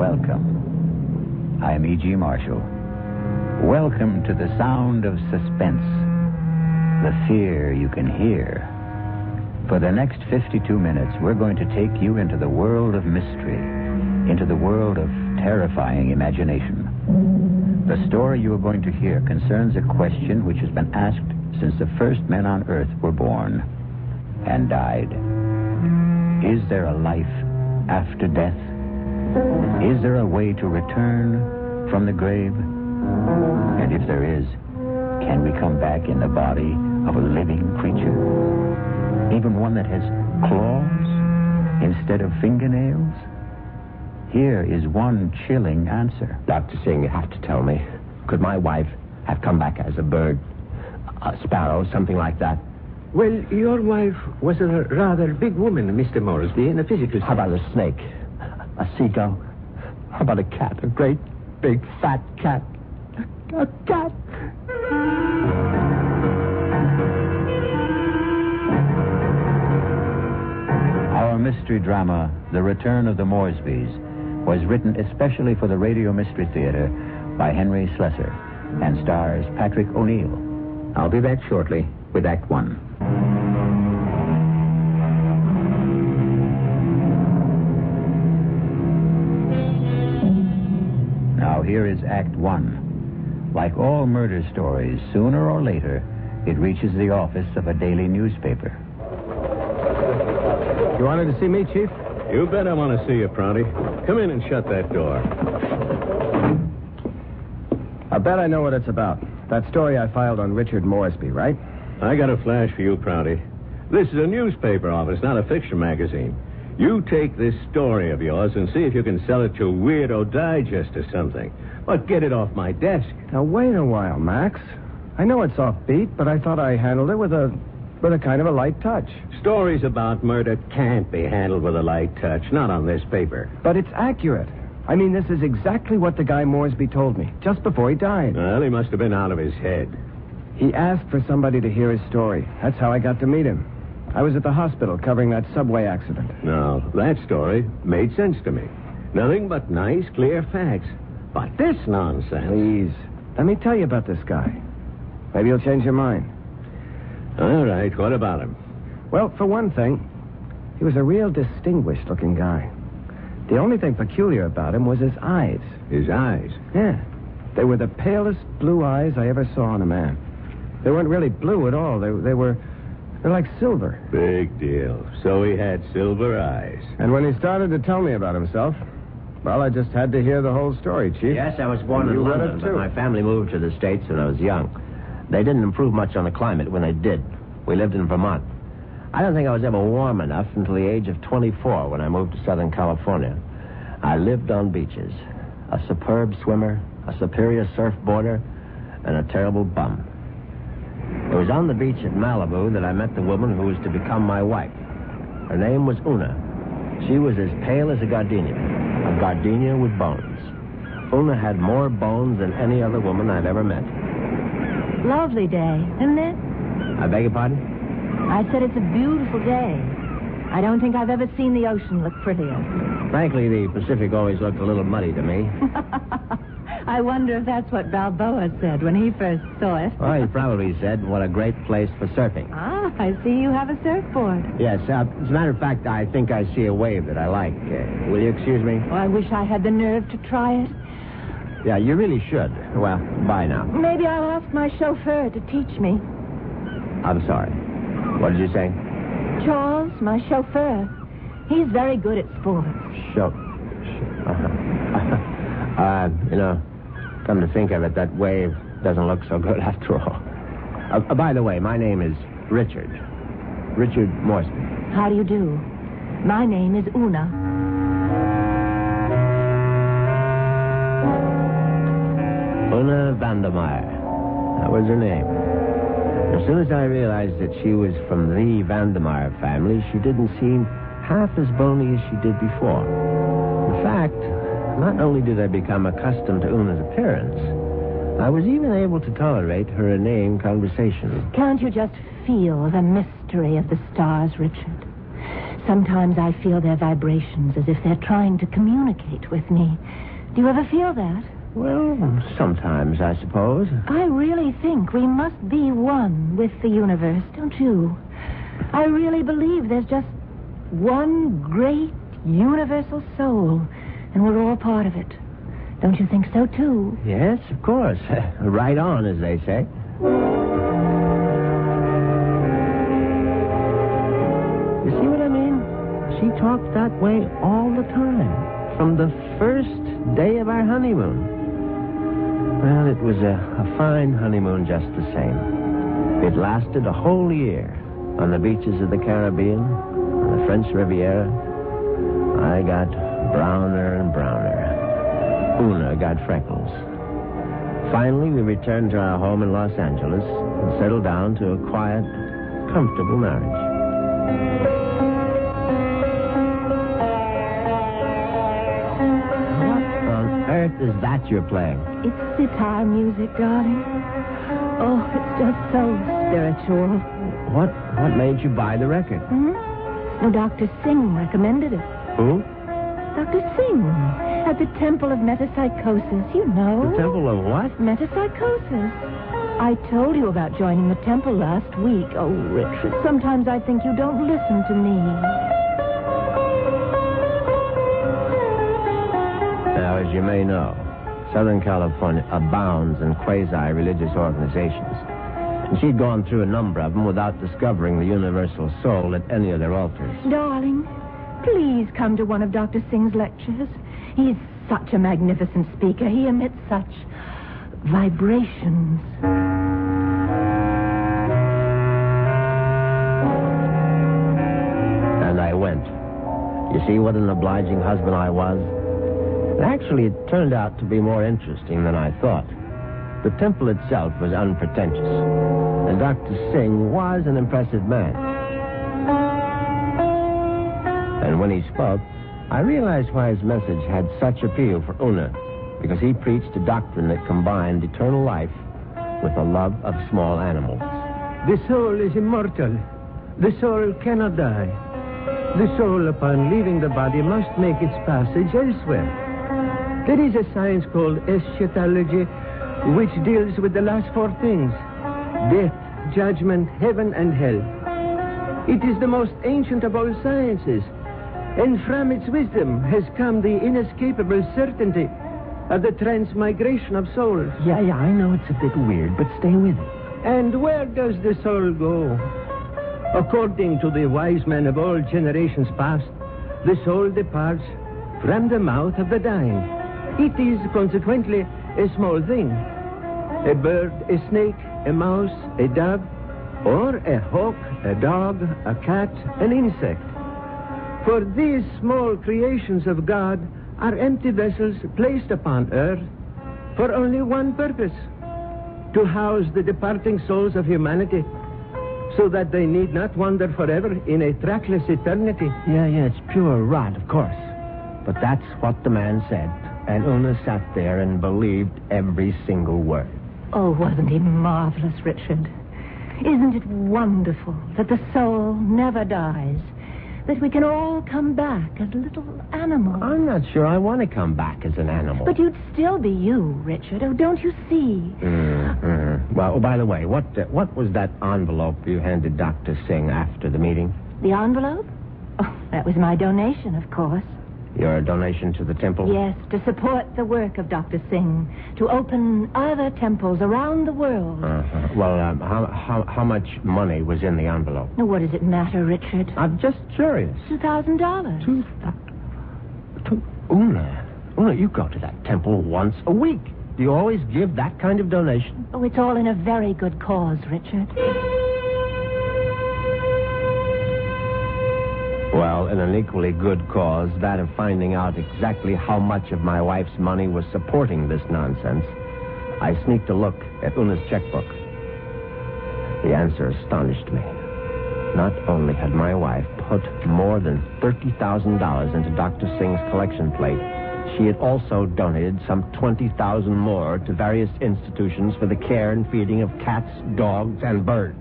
Welcome. I'm E.G. Marshall. Welcome to the sound of suspense, the fear you can hear. For the next 52 minutes, we're going to take you into the world of mystery, into the world of terrifying imagination. The story you are going to hear concerns a question which has been asked since the first men on Earth were born and died. Is there a life after death? Is there a way to return from the grave? And if there is, can we come back in the body of a living creature? Even one that has claws instead of fingernails? Here is one chilling answer. Dr. Singh, you have to tell me. Could my wife have come back as a bird, a sparrow, something like that? Well, your wife was a rather big woman, Mr. Moresby, in a physical sense. How about a snake? A seagull? How about a cat? A great, big, fat cat? A cat? Our mystery drama, The Return of the Moresbys, was written especially for the Radio Mystery Theater by Henry Slessor and stars Patrick O'Neill. I'll be back shortly with Act One. Now here is Act One. Like all murder stories, sooner or later, it reaches the office of a daily newspaper. You wanted to see me, Chief? You bet I want to see you, Prouty. Come in and shut that door. I bet I know what it's about. That story I filed on Richard Moresby, right? I got a flash for you, Prouty. This is a newspaper office, not a fiction magazine. You take this story of yours and see if you can sell it to Weirdo Digest or something. But get it off my desk. Now, wait a while, Max. I know it's offbeat, but I thought I handled it with a kind of a light touch. Stories about murder can't be handled with a light touch, not on this paper. But it's accurate. I mean, this is exactly what the guy Moresby told me, just before he died. Well, he must have been out of his head. He asked for somebody to hear his story. That's how I got to meet him. I was at the hospital covering that subway accident. Now, that story made sense to me. Nothing but nice, clear facts. But this nonsense... Please, let me tell you about this guy. Maybe you'll change your mind. All right, what about him? Well, for one thing, he was a real distinguished-looking guy. The only thing peculiar about him was his eyes. His eyes? Yeah. They were the palest blue eyes I ever saw on a man. They weren't really blue at all. They're like silver. Big deal. So he had silver eyes. And when he started to tell me about himself, well, I just had to hear the whole story, Chief. Yes, I was born in London, but my family moved to the States when I was young. They didn't improve much on the climate when they did. We lived in Vermont. I don't think I was ever warm enough until the age of 24 when I moved to Southern California. I lived on beaches. A superb swimmer, a superior surfboarder, and a terrible bum. It was on the beach at Malibu that I met the woman who was to become my wife. Her name was Una. She was as pale as a gardenia with bones. Una had more bones than any other woman I've ever met. Lovely day, isn't it? I beg your pardon? I said it's a beautiful day. I don't think I've ever seen the ocean look prettier. Frankly, the Pacific always looked a little muddy to me. I wonder if that's what Balboa said when he first saw it. Well, he probably said, what a great place for surfing. Ah, I see you have a surfboard. Yes, as a matter of fact, I think I see a wave that I like. Will you excuse me? Oh, I wish I had the nerve to try it. Yeah, you really should. Well, bye now. Maybe I'll ask my chauffeur to teach me. I'm sorry. What did you say? Charles, my chauffeur. He's very good at sports. Come to think of it, that wave doesn't look so good after all. By the way, my name is Richard. Richard Moresby. How do you do? My name is Una. Una Vandermeyer. That was her name. As soon as I realized that she was from the Vandermeyer family, she didn't seem half as bony as she did before. In fact, not only did I become accustomed to Una's appearance, I was even able to tolerate her inane conversation. Can't you just feel the mystery of the stars, Richard? Sometimes I feel their vibrations as if they're trying to communicate with me. Do you ever feel that? Well, sometimes, I suppose. I really think we must be one with the universe, don't you? I really believe there's just one great universal soul, and we're all part of it. Don't you think so, too? Yes, of course. Right on, as they say. You see what I mean? She talked that way all the time, from the first day of our honeymoon. Well, it was a fine honeymoon just the same. It lasted a whole year on the beaches of the Caribbean, on the French Riviera. I got browner and browner. Una got freckles. Finally, we returned to our home in Los Angeles and settled down to a quiet, comfortable marriage. What on earth is that you're playing? It's sitar music, darling. Oh, it's just so spiritual. What made you buy the record? No, Dr. Singh recommended it. Who? Dr. Singh, at the Temple of Metapsychosis, you know. The Temple of what? Metapsychosis. I told you about joining the temple last week. Oh, Richard, sometimes I think you don't listen to me. Now, as you may know, Southern California abounds in quasi-religious organizations. And she'd gone through a number of them without discovering the universal soul at any of their altars. Darling, please come to one of Dr. Singh's lectures. He's such a magnificent speaker. He emits such vibrations. And I went. You see what an obliging husband I was? And actually, it turned out to be more interesting than I thought. The temple itself was unpretentious, and Dr. Singh was an impressive man. And when he spoke, I realized why his message had such appeal for Una, because he preached a doctrine that combined eternal life with a love of small animals. The soul is immortal. The soul cannot die. The soul, upon leaving the body, must make its passage elsewhere. There is a science called eschatology, which deals with the last four things: death, judgment, heaven, and hell. It is the most ancient of all sciences, and from its wisdom has come the inescapable certainty of the transmigration of souls. Yeah, I know it's a bit weird, but stay with it. And where does the soul go? According to the wise men of all generations past, the soul departs from the mouth of the dying. It is consequently a small thing. A bird, a snake, a mouse, a dove, or a hawk, a dog, a cat, an insect. For these small creations of God are empty vessels placed upon earth for only one purpose: to house the departing souls of humanity, so that they need not wander forever in a trackless eternity. Yeah, it's pure rot, of course. But that's what the man said, and Una sat there and believed every single word. Oh, wasn't he marvelous, Richard? Isn't it wonderful that the soul never dies? That we can all come back as little animals? I'm not sure I want to come back as an animal. But you'd still be you, Richard. Oh, don't you see? Well, by the way, what was that envelope you handed Dr. Singh after the meeting? The envelope? Oh, that was my donation, of course. Your donation to the temple? Yes, to support the work of Dr. Singh, to open other temples around the world. Well, how much money was in the envelope? Now, what does it matter, Richard? I'm just curious. $2,000. Una, you go to that temple once a week. Do you always give that kind of donation? Oh, it's all in a very good cause, Richard. Well, in an equally good cause, that of finding out exactly how much of my wife's money was supporting this nonsense, I sneaked a look at Una's checkbook. The answer astonished me. Not only had my wife put more than $30,000 into Dr. Singh's collection plate, she had also donated some $20,000 more to various institutions for the care and feeding of cats, dogs, and birds.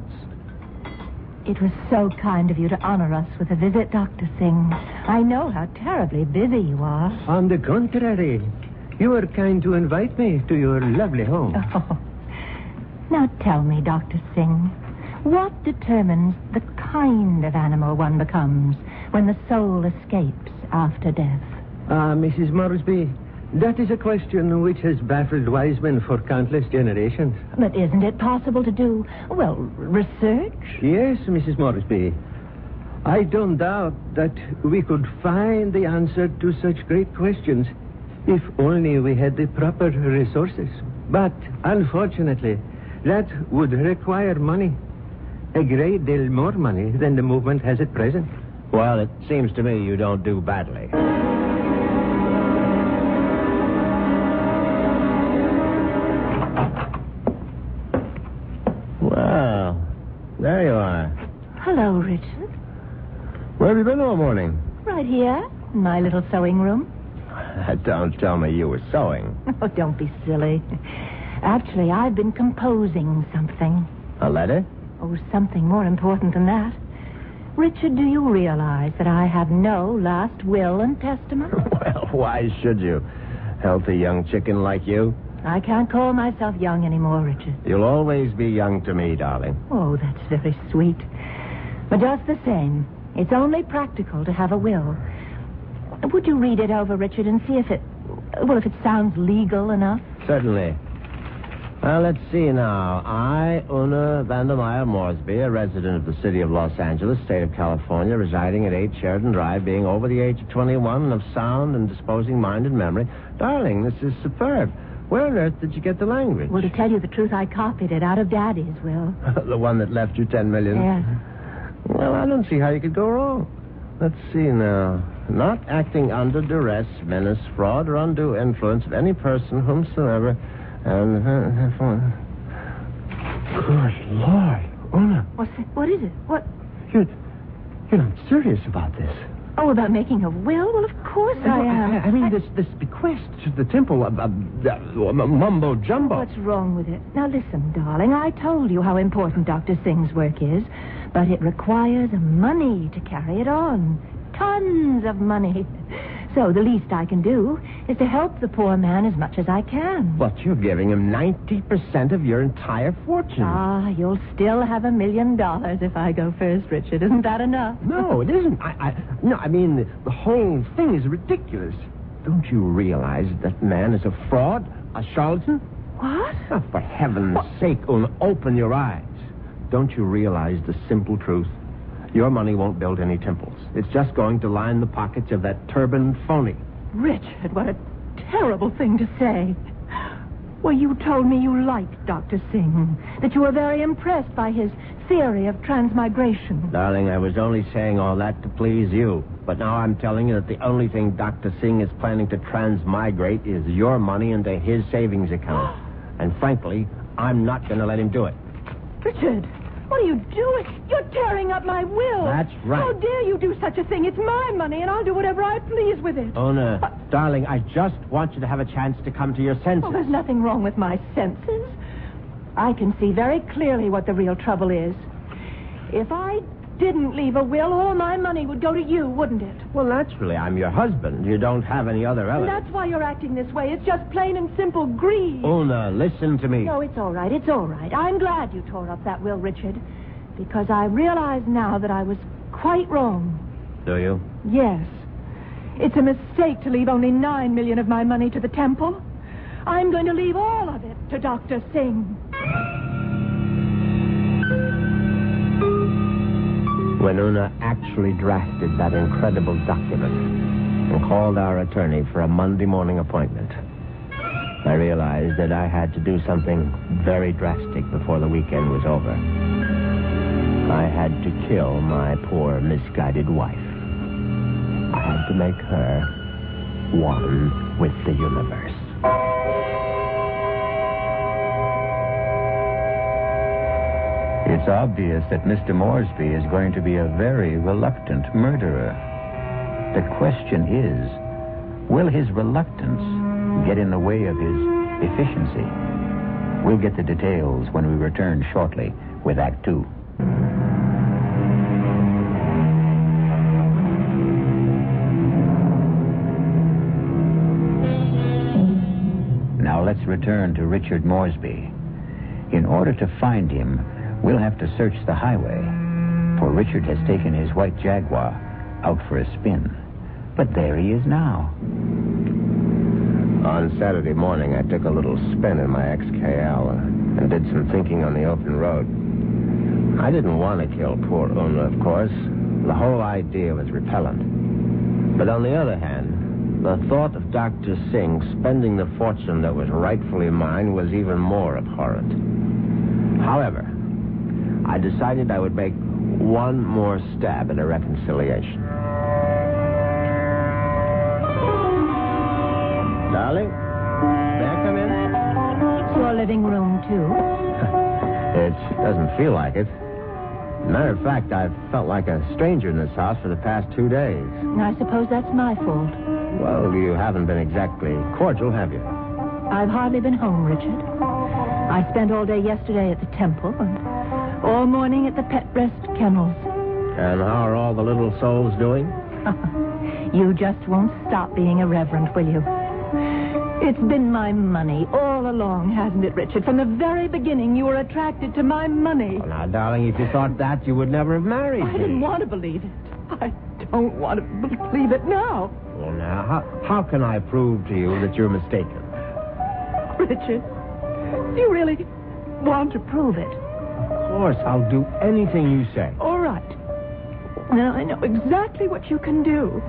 It was so kind of you to honor us with a visit, Dr. Singh. I know how terribly busy you are. On the contrary, you were kind to invite me to your lovely home. Oh. Now tell me, Dr. Singh, what determines the kind of animal one becomes when the soul escapes after death? Mrs. Moresby, that is a question which has baffled wise men for countless generations. But isn't it possible to do, well, research? Yes, Mrs. Moresby. I don't doubt that we could find the answer to such great questions if only we had the proper resources. But, unfortunately, that would require money. A great deal more money than the movement has at present. Well, it seems to me you don't do badly. Well, there you are. Hello, Richard. Where have you been all morning? Right here, in my little sewing room. Don't tell me you were sewing. Oh, don't be silly. Actually, I've been composing something. A letter? Oh, something more important than that. Richard, do you realize that I have no last will and testament? Well, why should you? Healthy young chicken like you. I can't call myself young anymore, Richard. You'll always be young to me, darling. Oh, that's very sweet. But just the same, it's only practical to have a will. Would you read it over, Richard, and see if it sounds legal enough? Certainly. Well, let's see now. I, Una Vandermeyer Moresby, a resident of the city of Los Angeles, state of California, residing at 8 Sheridan Drive, being over the age of 21 and of sound and disposing mind and memory. Darling, this is superb. Where on earth did you get the language? Well, to tell you the truth, I copied it out of Daddy's will. The one that left you $10 million? Yes. Well, I don't see how you could go wrong. Let's see now. Not acting under duress, menace, fraud, or undue influence of any person whomsoever... And good Lord, Una. What's it? What is it? What? You're not serious about this. Oh, about making a will? Well, of course I am. I mean, this bequest to the temple, mumbo jumbo. What's wrong with it? Now, listen, darling. I told you how important Dr. Singh's work is, but it requires money to carry it on. Tons of money. So the least I can do is to help the poor man as much as I can. But you're giving him 90% of your entire fortune. Ah, you'll still have $1 million if I go first, Richard. Isn't that enough? No, it isn't. I mean, the whole thing is ridiculous. Don't you realize that man is a fraud, a charlatan? What? Oh, for heaven's sake, Una, open your eyes. Don't you realize the simple truth? Your money won't build any temples. It's just going to line the pockets of that turbaned phony. Richard, what a terrible thing to say. Well, you told me you liked Dr. Singh, that you were very impressed by his theory of transmigration. Darling, I was only saying all that to please you. But now I'm telling you that the only thing Dr. Singh is planning to transmigrate is your money into his savings account. And frankly, I'm not going to let him do it. Richard, what are you doing? You're tearing up my will. That's right. How dare you do such a thing? It's my money, and I'll do whatever I please with it. Una, darling, I just want you to have a chance to come to your senses. Oh, there's nothing wrong with my senses. I can see very clearly what the real trouble is. If I didn't leave a will, all my money would go to you, wouldn't it? Well, naturally, I'm your husband. You don't have any other And relatives. that's why you're acting this way. It's just plain and simple greed. Una, listen to me. No, it's all right. It's all right. I'm glad you tore up that will, Richard, because I realize now that I was quite wrong. Do you? Yes. It's a mistake to leave only $9 million of my money to the temple. I'm going to leave all of it to Dr. Singh. When Una actually drafted that incredible document and called our attorney for a Monday morning appointment, I realized that I had to do something very drastic before the weekend was over. I had to kill my poor, misguided wife. I had to make her one with the universe. It's obvious that Mr. Moresby is going to be a very reluctant murderer. The question is, will his reluctance get in the way of his efficiency? We'll get the details when we return shortly with Act Two. let's return to Richard Moresby. In order to find him, we'll have to search the highway, for Richard has taken his white Jaguar out for a spin. But there he is now. On Saturday morning, I took a little spin in my XKL and did some thinking on the open road. I didn't want to kill poor Una, of course. The whole idea was repellent. But on the other hand, the thought of Dr. Singh spending the fortune that was rightfully mine was even more abhorrent. However, I decided I would make one more stab at a reconciliation. Darling, may I come in? It's your living room, too. It doesn't feel like it. Matter of fact, I've felt like a stranger in this house for the past 2 days. I suppose that's my fault. Well, you haven't been exactly cordial, have you? I've hardly been home, Richard. I spent all day yesterday at the temple and all morning at the pet rest kennels. And how are all the little souls doing? You just won't stop being irreverent, will you? It's been my money all along, hasn't it, Richard? From the very beginning, you were attracted to my money. Well, now, darling, if you thought that, you would never have married me. I didn't want to believe it. I don't want to believe it now. Well, now, how can I prove to you that you're mistaken? Richard, do you really want to prove it? Of course, I'll do anything you say. All right. Now, I know exactly what you can do.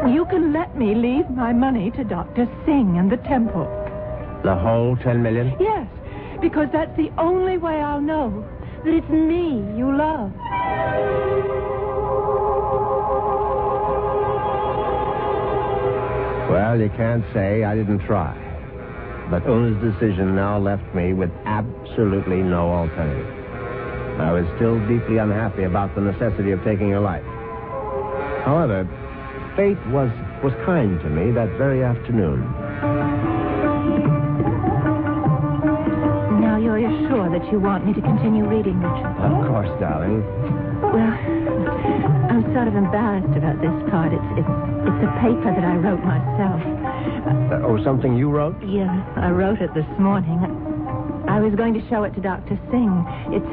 You can let me leave my money to Dr. Singh and the temple. The whole $10 million? Yes, because that's the only way I'll know that it's me you love. Well, you can't say I didn't try. But Una's decision now left me with absolutely no alternative. I was still deeply unhappy about the necessity of taking her life. However, fate was kind to me that very afternoon. Now you're sure that you want me to continue reading, Richard? Of course, darling. Well, I'm sort of embarrassed about this part. It's a paper that I wrote myself. Something you wrote? Yeah, I wrote it this morning. I was going to show it to Dr. Singh. It's it's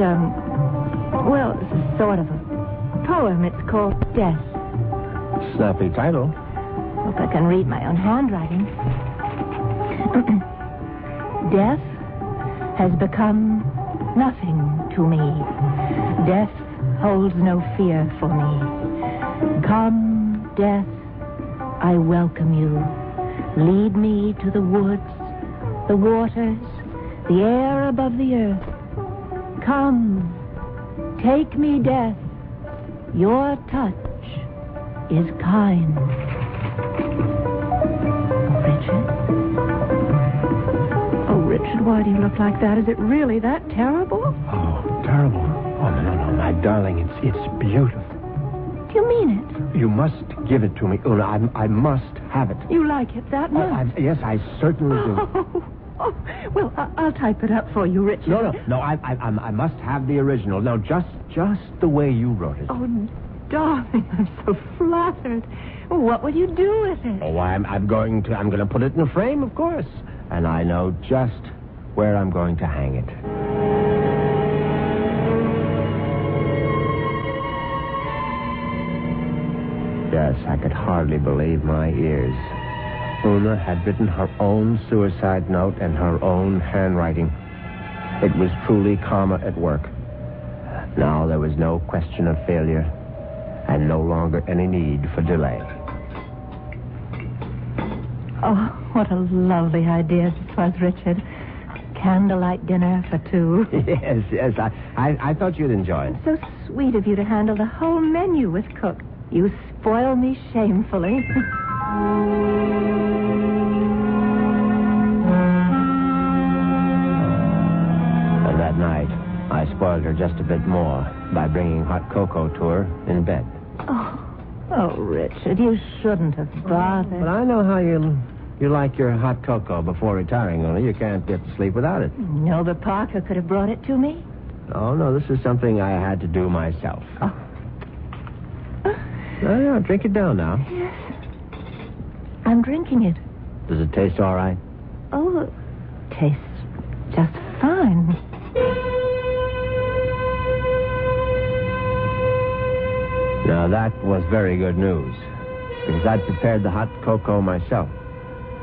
sort of a poem. It's called Death. Snappy title. Hope I can read my own handwriting. Death has become nothing to me. Death holds no fear for me. Come, death, I welcome you. Lead me to the woods, the waters, the air above the earth. Come, take me, death. Your touch is kind. Richard? Oh, Richard, why do you look like that? Is it really that terrible? Oh, terrible. Oh, no, my darling, it's beautiful. Do you mean it? You must give it to me, Una. I must have it. You like it that much? Yes, I certainly do. Well, I'll type it up for you, Richard. No, I must have the original. Now, just the way you wrote it. Oh, darling, I'm so flattered. What will you do with it? Oh, I'm going to put it in a frame, of course. And I know just where I'm going to hang it. Yes, I could hardly believe my ears. Una had written her own suicide note in her own handwriting. It was truly karma at work. Now there was no question of failure, and no longer any need for delay. Oh, what a lovely idea this was, Richard. Candlelight dinner for two. Yes, I thought you'd enjoy it. So sweet of you to handle the whole menu with cook. You spoil me shamefully. And that night, I spoiled her just a bit more by bringing hot cocoa to her in bed. Oh, Richard, you shouldn't have bothered. But I know how you like your hot cocoa before retiring, Una. You can't get to sleep without it. No, but Parker could have brought it to me. Oh, no, this is something I had to do myself. Oh. No, drink it down now. Yes. I'm drinking it. Does it taste all right? Oh, it tastes just fine. Now, that was very good news, because I'd prepared the hot cocoa myself,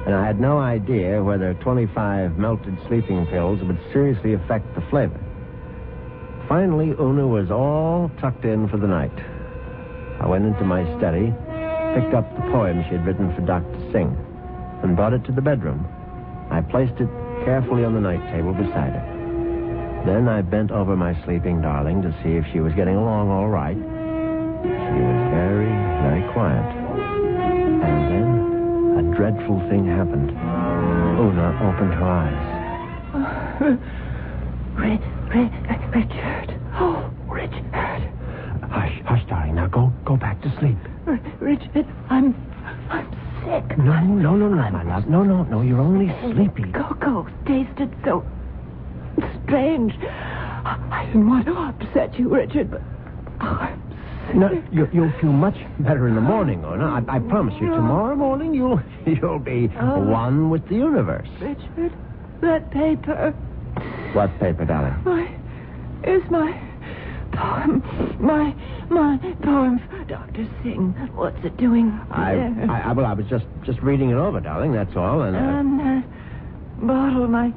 and I had no idea whether 25 melted sleeping pills would seriously affect the flavor. Finally, Una was all tucked in for the night. I went into my study, picked up the poem she had written for Doc to sing, and brought it to the bedroom. I placed it carefully on the night table beside her. Then I bent over my sleeping darling to see if she was getting along all right. She was very, very quiet. And then a dreadful thing happened. Una opened her eyes. Richard. Oh, Richard. Hush, darling. Now go back to sleep. Richard, I'm sick. No, my love. No, you're only sleepy. Cocoa tasted so strange. I didn't want to upset you, Richard, but I'm sick. No, you'll feel much better in the morning, Una. I promise you. Tomorrow morning, you'll be one with the universe. Richard, that paper. What paper, darling? It's my poem. My poem for Dr. Singh. What's it doing there? I was just reading it over, darling, that's all. And bottle, my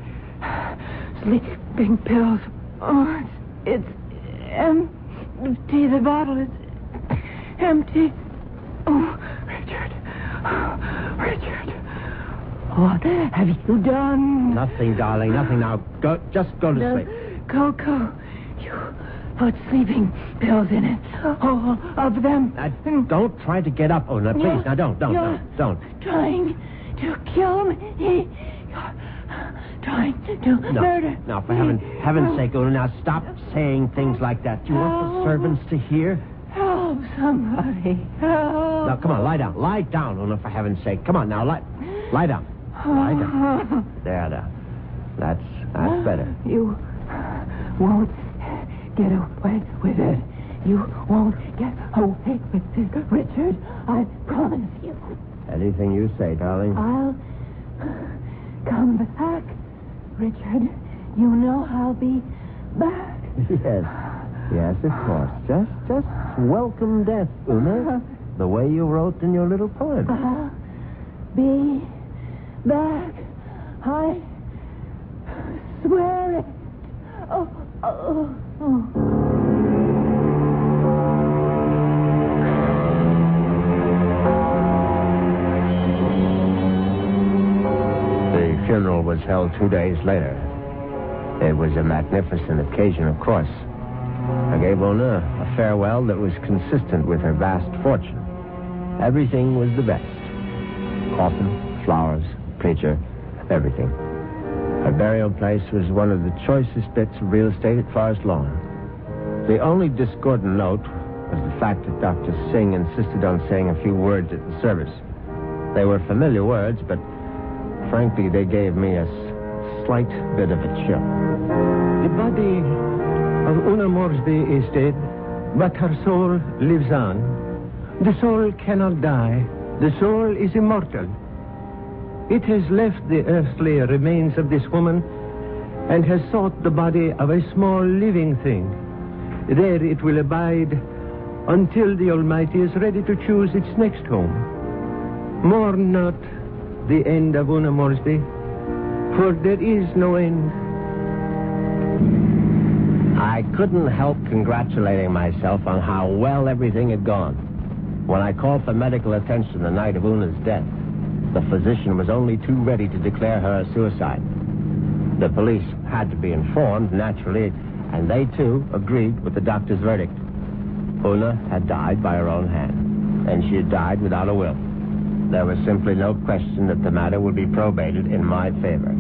sleeping pills. Oh, it's empty. The bottle is empty. Oh, Richard. What have you done? Nothing, darling, nothing. Now, just go to sleep. Cocoa. You put sleeping pills in it. All of them. Don't try to get up, Una, please. Now, don't. Trying to kill me. You're trying to murder. No, for heaven's sake, Una, now stop saying things like that. Do you want the servants to hear? Help somebody. Help. Now, come on, lie down. Lie down, Una, for heaven's sake. Come on, now, lie down. Lie down. There. That's better. You won't get away with it. You won't get away with it, Richard. I promise you. Anything you say, darling. I'll come back, Richard. You know I'll be back. Yes, of course. Just welcome death, Una. The way you wrote in your little poem. I'll be back. I swear it. Oh. The funeral was held 2 days later. It was a magnificent occasion, of course. I gave Una a farewell that was consistent with her vast fortune. Everything was the best. Coffin, flowers, preacher, everything. Her burial place was one of the choicest bits of real estate at Forest Lawn. The only discordant note was the fact that Dr. Singh insisted on saying a few words at the service. They were familiar words, but frankly, they gave me a slight bit of a chill. The body of Una Moresby is dead, but her soul lives on. The soul cannot die. The soul is immortal. It has left the earthly remains of this woman and has sought the body of a small living thing. There it will abide until the Almighty is ready to choose its next home. Mourn not the end of Una Moresby, for there is no end. I couldn't help congratulating myself on how well everything had gone. When I called for medical attention the night of Una's death, the physician was only too ready to declare her a suicide. The police had to be informed, naturally, and they, too, agreed with the doctor's verdict. Una had died by her own hand, and she had died without a will. There was simply no question that the matter would be probated in my favor.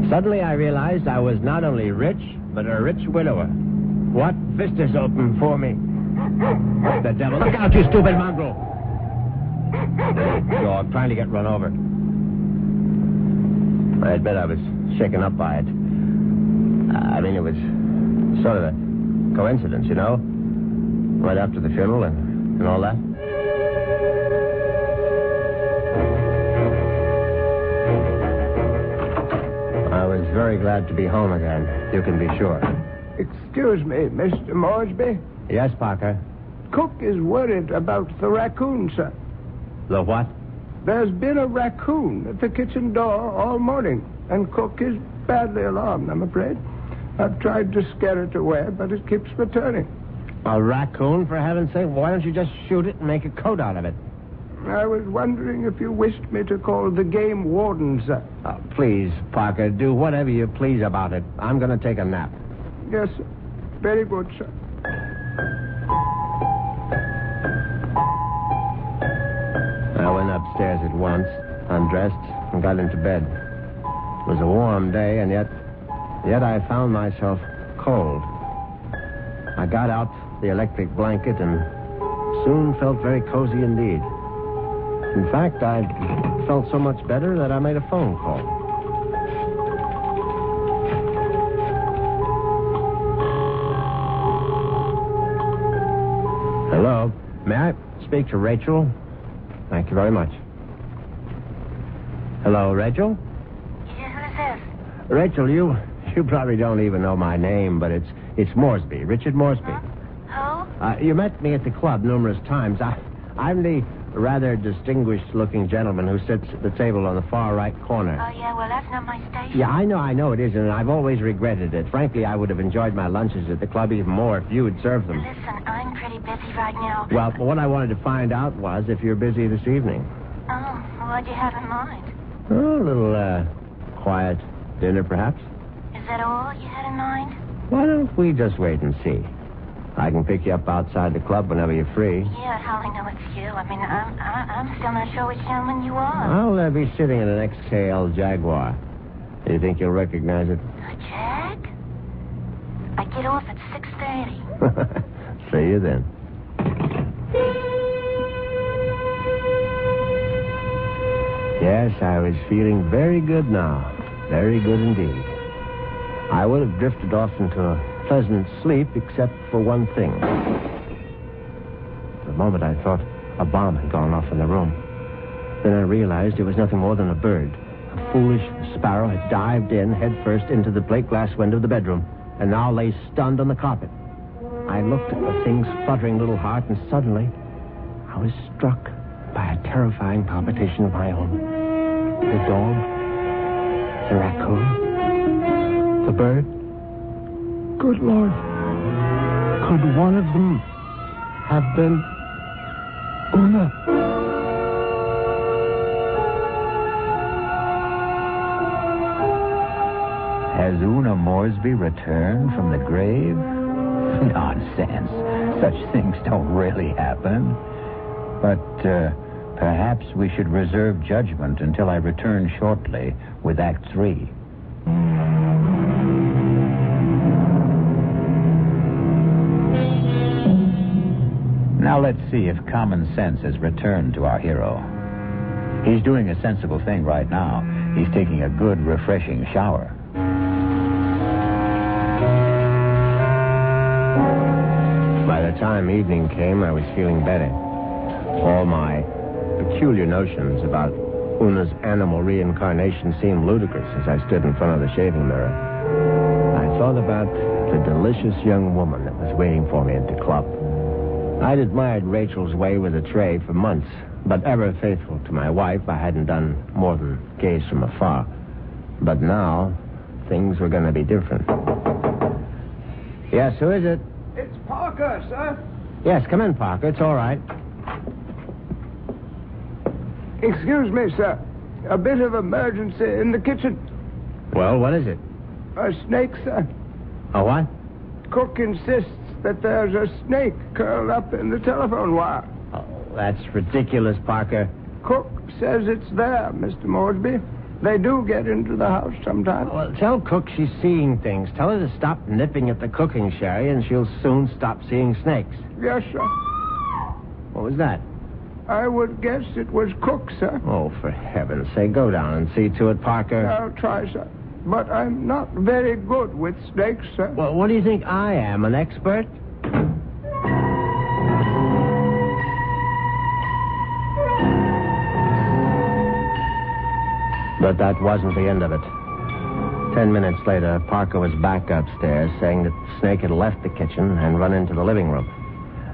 Suddenly I realized I was not only rich, but a rich widower. What vistas opened for me? The devil. Look out, you stupid mongrel! Dog trying to get run over. I admit I was shaken up by it. It was sort of a coincidence, you know? Right after the funeral and all that. very glad to be home again. You can be sure. Excuse me, Mr. Moresby. Yes, Parker? Cook is worried about the raccoon, sir. The what? There's been a raccoon at the kitchen door all morning, and Cook is badly alarmed, I'm afraid. I've tried to scare it away, but it keeps returning. A raccoon, for heaven's sake? Why don't you just shoot it and make a coat out of it? I was wondering if you wished me to call the game warden, sir. Oh, please, Parker, do whatever you please about it. I'm going to take a nap. Yes, sir. Very good, sir. I went upstairs at once, undressed, and got into bed. It was a warm day, and yet I found myself cold. I got out the electric blanket and soon felt very cozy indeed. In fact, I felt so much better that I made a phone call. Hello. May I speak to Rachel? Thank you very much. Hello, Rachel? Yeah, who is this? Rachel, you probably don't even know my name, but it's Moresby, Richard Moresby. Who? You met me at the club numerous times. I'm the rather distinguished-looking gentleman who sits at the table on the far right corner. Oh, yeah, well, that's not my station. Yeah, I know it isn't, and I've always regretted it. Frankly, I would have enjoyed my lunches at the club even more if you had served them. Listen, I'm pretty busy right now. Well, what I wanted to find out was if you're busy this evening. Oh, what'd you have in mind? Oh, a little, quiet dinner, perhaps? Is that all you had in mind? Why don't we just wait and see? I can pick you up outside the club whenever you're free. Yeah, how I know it's you. I mean, I'm still not sure which gentleman you are. I'll be sitting in an XKL Jaguar. Do you think you'll recognize it? A Jag? I get off at 6:30. See you then. Yes, I was feeling very good now. Very good indeed. I would have drifted off into a pleasant sleep except for one thing. For a moment I thought a bomb had gone off in the room. Then I realized it was nothing more than a bird. A foolish sparrow had dived in headfirst into the plate glass window of the bedroom and now lay stunned on the carpet. I looked at the thing's fluttering little heart, and suddenly I was struck by a terrifying palpitation of my own. The dog, the raccoon, the bird. Good Lord. Could one of them have been Una? Has Una Moresby returned from the grave? Nonsense. Such things don't really happen. But perhaps we should reserve judgment until I return shortly with Act 3. Now let's see if common sense has returned to our hero. He's doing a sensible thing right now. He's taking a good, refreshing shower. By the time evening came, I was feeling better. All my peculiar notions about Una's animal reincarnation seemed ludicrous as I stood in front of the shaving mirror. I thought about the delicious young woman that was waiting for me at the club. I'd admired Rachel's way with a tray for months, but ever faithful to my wife, I hadn't done more than gaze from afar. But now, things were going to be different. Yes, who is it? It's Parker, sir. Yes, come in, Parker. It's all right. Excuse me, sir. A bit of emergency in the kitchen. Well, what is it? A snake, sir. A what? Cook insists that there's a snake curled up in the telephone wire. Oh, that's ridiculous, Parker. Cook says it's there, Mr. Moresby. They do get into the house sometimes. Well, tell Cook she's seeing things. Tell her to stop nipping at the cooking sherry, and she'll soon stop seeing snakes. Yes, sir. What was that? I would guess it was Cook, sir. Oh, for heaven's sake, go down and see to it, Parker. I'll try, sir. But I'm not very good with snakes, sir. Well, what do you think I am, an expert? But that wasn't the end of it. 10 minutes later, Parker was back upstairs saying that the snake had left the kitchen and run into the living room.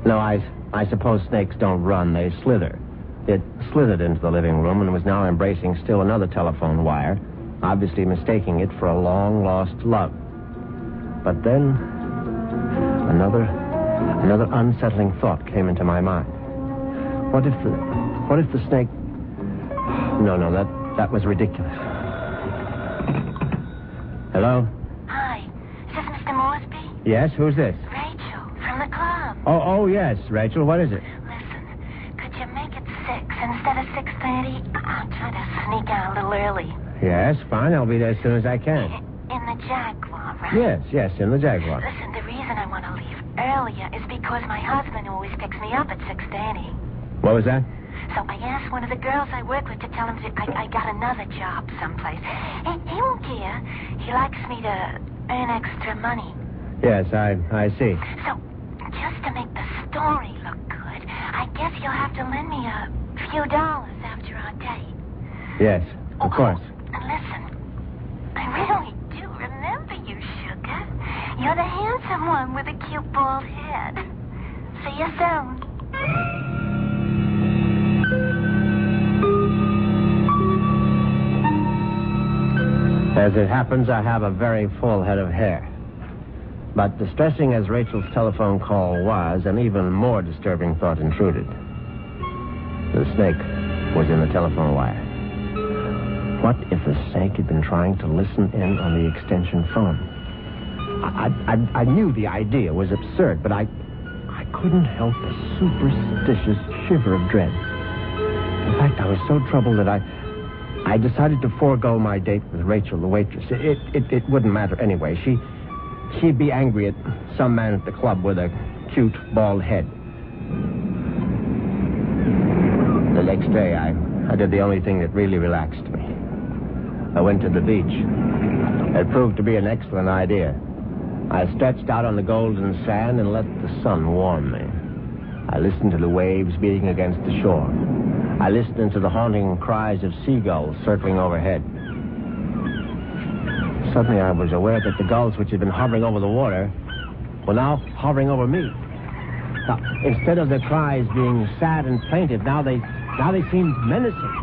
No, I suppose snakes don't run, they slither. It slithered into the living room and was now embracing still another telephone wire, obviously mistaking it for a long-lost love. But then, another unsettling thought came into my mind. What if the snake... No, that was ridiculous. Hello? Hi. Is this Mr. Moresby? Yes, who's this? Rachel, from the club. Oh, yes, Rachel, what is it? Listen, could you make it 6 instead of 6:30? I'm trying to sneak out a little early. Yes, fine, I'll be there as soon as I can. In the Jaguar, right? Yes, in the Jaguar. Listen, the reason I want to leave earlier is because my husband always picks me up at 6:30. What was that? So I asked one of the girls I work with to tell him I got another job someplace. He won't care. He likes me to earn extra money. Yes, I see. So, just to make the story look good, I guess you'll have to lend me a few dollars after our date. Yes, of course. And listen, I really do remember you, Sugar. You're the handsome one with a cute bald head. See you soon. As it happens, I have a very full head of hair. But distressing as Rachel's telephone call was, an even more disturbing thought intruded. The snake was in the telephone wire. What if the snake had been trying to listen in on the extension phone? I knew the idea was absurd, but I couldn't help a superstitious shiver of dread. In fact, I was so troubled that I decided to forego my date with Rachel, the waitress. It wouldn't matter anyway. She'd be angry at some man at the club with a cute, bald head. The next day, I did the only thing that really relaxed me. I went to the beach. It proved to be an excellent idea. I stretched out on the golden sand and let the sun warm me. I listened to the waves beating against the shore. I listened to the haunting cries of seagulls circling overhead. Suddenly I was aware that the gulls which had been hovering over the water were now hovering over me. Now, instead of their cries being sad and plaintive, now they seemed menacing.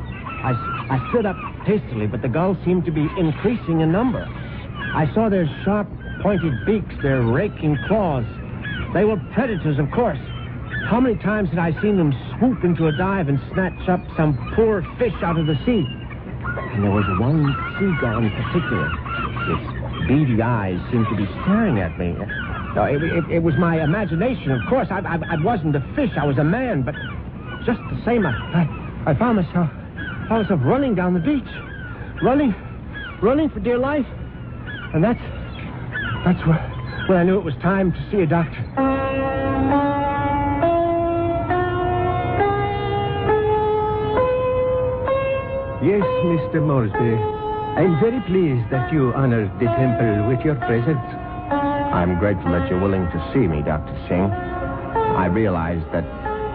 I stood up hastily, but the gulls seemed to be increasing in number. I saw their sharp, pointed beaks, their raking claws. They were predators, of course. How many times had I seen them swoop into a dive and snatch up some poor fish out of the sea? And there was one seagull in particular. Its beady eyes seemed to be staring at me. No, it was my imagination, of course. I wasn't a fish. I was a man, but just the same, I found myself running down the beach. Running for dear life. And that's when I knew it was time to see a doctor. Yes, Mr. Moresby. I'm very pleased that you honored the temple with your presence. I'm grateful that you're willing to see me, Dr. Singh. I realize that,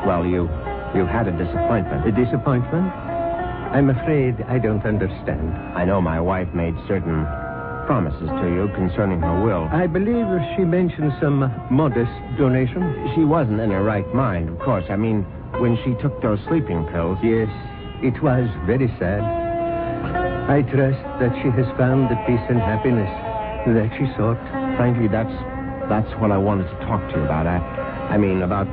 well, you've had a disappointment. A disappointment? I'm afraid I don't understand. I know my wife made certain promises to you concerning her will. I believe she mentioned some modest donation. She wasn't in her right mind, of course. I mean, when she took those sleeping pills. Yes, it was very sad. I trust that she has found the peace and happiness that she sought. Frankly, that's what I wanted to talk to you about. I mean, about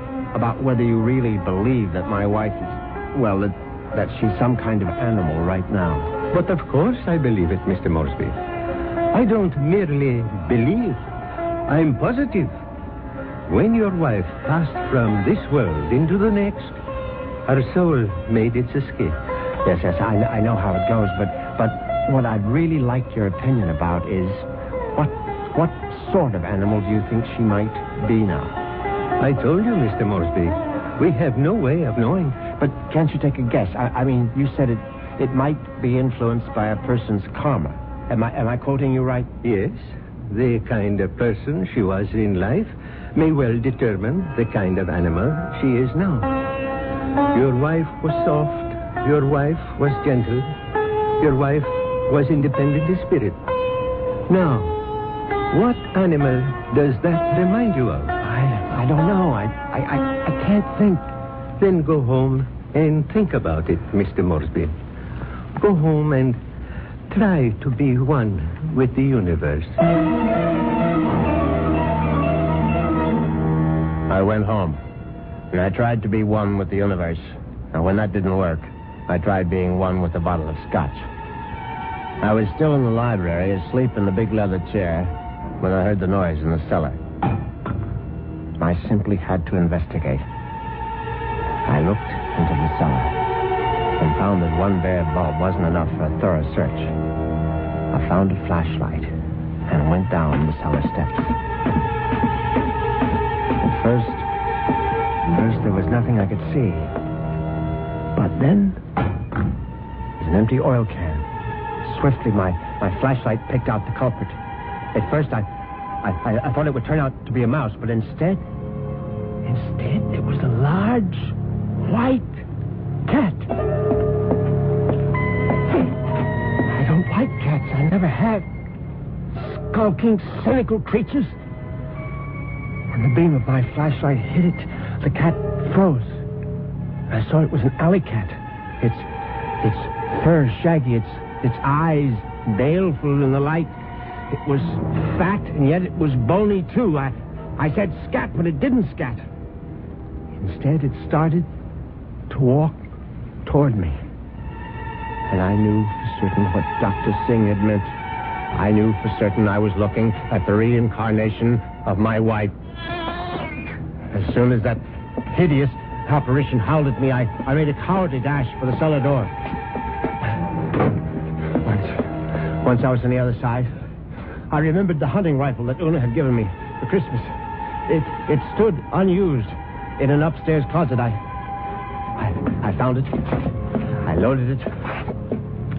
whether you really believe that my wife is, well, that she's some kind of animal right now. But of course I believe it, Mr. Moresby. I don't merely believe. I'm positive. When your wife passed from this world into the next, her soul made its escape. Yes, I know how it goes, but what I'd really like your opinion about is what sort of animal do you think she might be now? I told you, Mr. Moresby, we have no way of knowing. But can't you take a guess? I mean, you said it might be influenced by a person's karma. Am I quoting you right? Yes. The kind of person she was in life may well determine the kind of animal she is now. Your wife was soft. Your wife was gentle. Your wife was independent in spirit. Now, what animal does that remind you of? I don't know. I can't think. Then go home and think about it, Mr. Moresby. Go home and try to be one with the universe. I went home, and I tried to be one with the universe. And when that didn't work, I tried being one with a bottle of scotch. I was still in the library, asleep in the big leather chair, when I heard the noise in the cellar. I simply had to investigate. I looked into the cellar and found that one bare bulb wasn't enough for a thorough search. I found a flashlight and went down the cellar steps. At first there was nothing I could see. But then, there's an empty oil can. Swiftly, my flashlight picked out the culprit. At first, I thought it would turn out to be a mouse, but instead, it was a large, white cat. I don't like cats. I never have. Skulking, cynical creatures. When the beam of my flashlight hit it, the cat froze. I saw it was an alley cat. Its fur shaggy, its eyes baleful in the light. It was fat, and yet it was bony, too. I said scat, but it didn't scat. Instead, it started to walk toward me. And I knew for certain what Dr. Singh had meant. I knew for certain I was looking at the reincarnation of my wife. As soon as that hideous apparition howled at me, I made a cowardly dash for the cellar door. Once I was on the other side, I remembered the hunting rifle that Una had given me for Christmas. It stood unused in an upstairs closet. I found it. I loaded it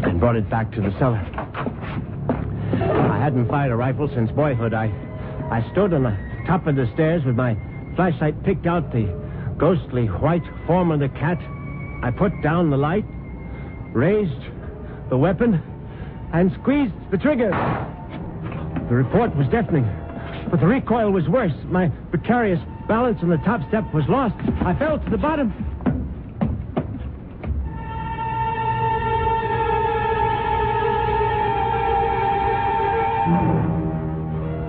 and brought it back to the cellar. I hadn't fired a rifle since boyhood. I stood on the top of the stairs with my flashlight picked out the ghostly white form of the cat. I put down the light, raised the weapon, and squeezed the trigger. The report was deafening, but the recoil was worse. My precarious balance on the top step was lost. I fell to the bottom.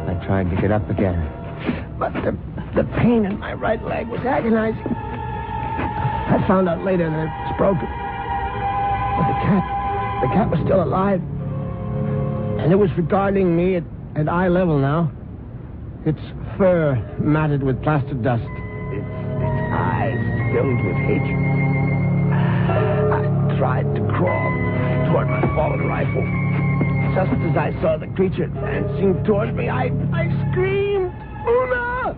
I tried to get up again, but the pain in my right leg was agonizing. I found out later that it was broken. But the cat was still alive. And it was regarding me at eye level now. Its fur matted with plaster dust. Its eyes filled with hatred. I tried to crawl toward my fallen rifle. Just as I saw the creature advancing toward me, I screamed, "Una!"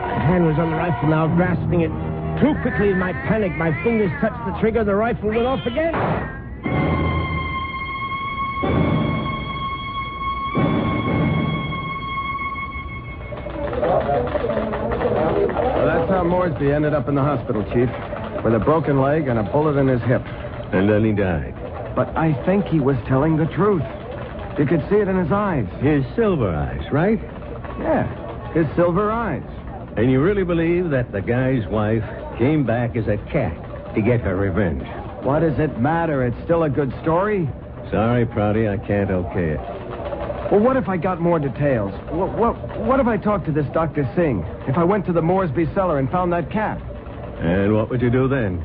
My hand was on the rifle now, grasping it too quickly in my panic. My fingers touched the trigger, the rifle went off again. Well, that's how Moresby ended up in the hospital, Chief, with a broken leg and a bullet in his hip. And then he died. But I think he was telling the truth. You could see it in his eyes. His silver eyes, right? Yeah, his silver eyes. And you really believe that the guy's wife came back as a cat to get her revenge? What does it matter? It's still a good story. Sorry, Prouty, I can't okay it. Well, what if I got more details? What if I talked to this Dr. Singh? If I went to the Moresby cellar and found that cat? And what would you do then?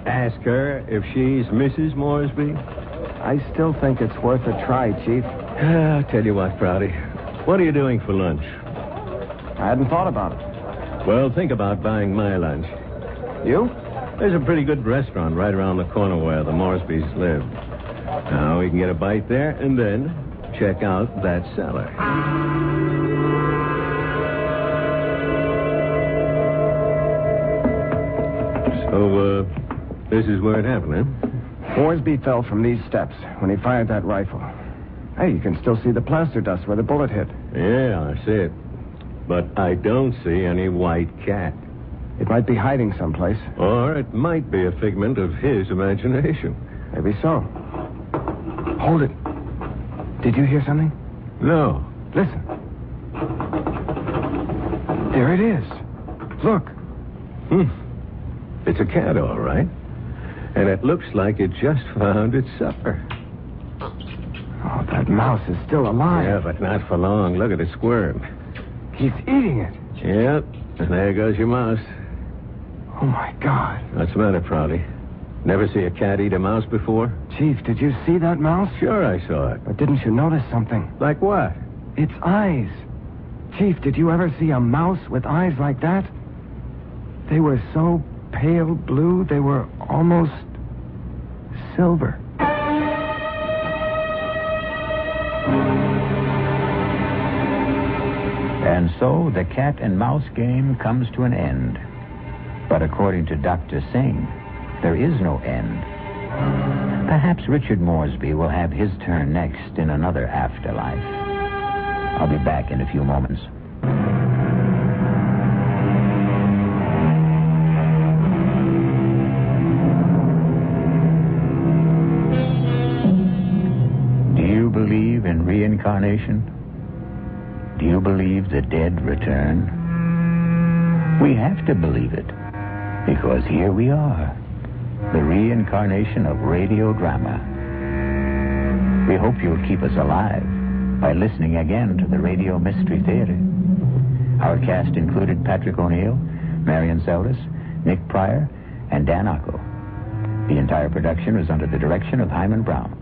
Ask her if she's Mrs. Moresby? I still think it's worth a try, Chief. I'll tell you what, Prouty. What are you doing for lunch? I hadn't thought about it. Well, think about buying my lunch. You? There's a pretty good restaurant right around the corner where the Moresbys live. Now, we can get a bite there and then check out that cellar. So, this is where it happened, huh? Moresby fell from these steps when he fired that rifle. Hey, you can still see the plaster dust where the bullet hit. Yeah, I see it. But I don't see any white cat. It might be hiding someplace. Or it might be a figment of his imagination. Maybe so. Hold it. Did you hear something? No. Listen. There it is. Look. It's a cat, all right. And it looks like it just found its supper. Oh, that mouse is still alive. Yeah, but not for long. Look at it squirm. He's eating it. Yep. And there goes your mouse. Oh, my God. What's the matter, Prouty? Never see a cat eat a mouse before? Chief, did you see that mouse? Sure I saw it. But didn't you notice something? Like what? Its eyes. Chief, did you ever see a mouse with eyes like that? They were so pale blue, they were almost silver. And so the cat and mouse game comes to an end. But according to Dr. Singh, there is no end. Perhaps Richard Moresby will have his turn next in another afterlife. I'll be back in a few moments. Do you believe in reincarnation? Do you believe the dead return? We have to believe it, because here we are, the reincarnation of radio drama. We hope you'll keep us alive by listening again to the Radio Mystery Theater. Our cast included Patrick O'Neill, Marion Seldes, Nick Pryor, and Dan Ocko. The entire production was under the direction of Hyman Brown.